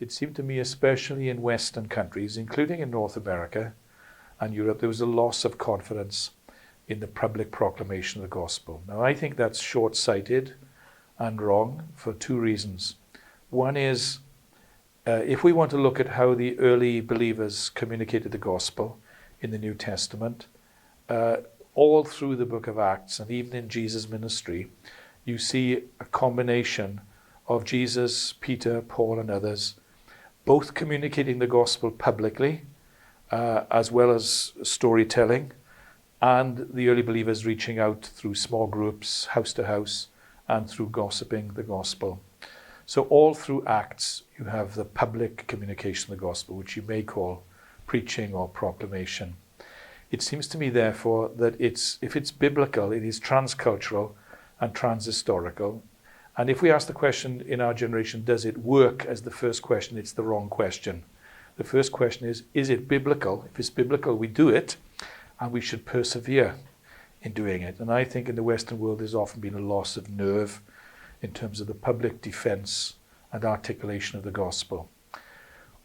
it seemed to me, especially in Western countries, including in North America and Europe, there was a loss of confidence in the public proclamation of the gospel. Now, I think that's short-sighted and wrong for two reasons. One is, if we want to look at how the early believers communicated the gospel in the New Testament, all through the book of Acts and even in Jesus' ministry, you see a combination of Jesus, Peter, Paul, and others, both communicating the gospel publicly, as well as storytelling, and the early believers reaching out through small groups, house to house, and through gossiping the gospel. So all through Acts, you have the public communication of the gospel, which you may call preaching or proclamation. It seems to me, therefore, that if it's biblical, it is transcultural and transhistorical. And if we ask the question in our generation, does it work, as the first question, it's the wrong question. The first question is it biblical? If it's biblical, we do it, and we should persevere in doing it. And I think in the Western world, there's often been a loss of nerve in terms of the public defense and articulation of the gospel.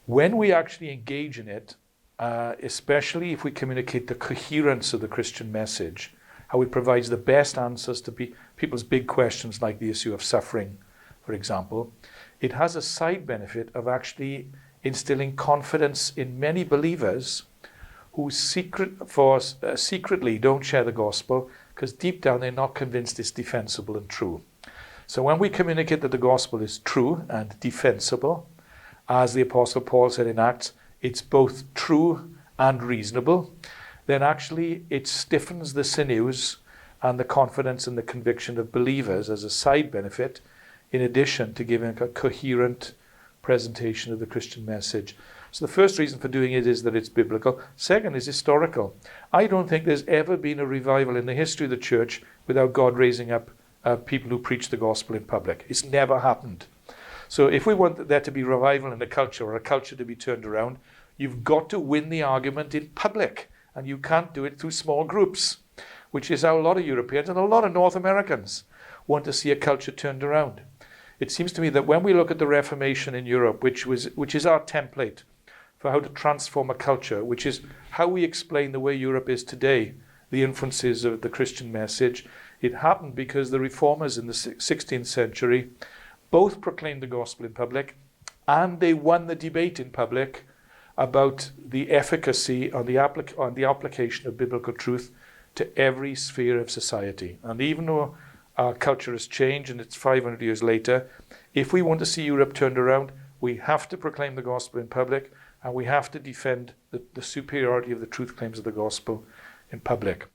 When we actually engage in it, especially if we communicate the coherence of the Christian message, how it provides the best answers to people's big questions like the issue of suffering, for example, it has a side benefit of actually instilling confidence in many believers who secretly don't share the gospel because deep down they're not convinced it's defensible and true. So when we communicate that the gospel is true and defensible, as the Apostle Paul said in Acts, it's both true and reasonable, then actually it stiffens the sinews and the confidence and the conviction of believers as a side benefit, in addition to giving a coherent presentation of the Christian message. So the first reason for doing it is that it's biblical. Second is historical. I don't think there's ever been a revival in the history of the church without God raising up people who preach the gospel in public. It's never happened. So if we want there to be revival in the culture, or a culture to be turned around, you've got to win the argument in public. And you can't do it through small groups, which is how a lot of Europeans and a lot of North Americans want to see a culture turned around. It seems to me that when we look at the Reformation in Europe, which is our template for how to transform a culture, which is how we explain the way Europe is today, the influences of the Christian message, it happened because the reformers in the 16th century both proclaimed the gospel in public, and they won the debate in public about the efficacy on the application of biblical truth to every sphere of society. And even though our culture has changed and it's 500 years later, if we want to see Europe turned around, we have to proclaim the gospel in public, and we have to defend the superiority of the truth claims of the gospel in public.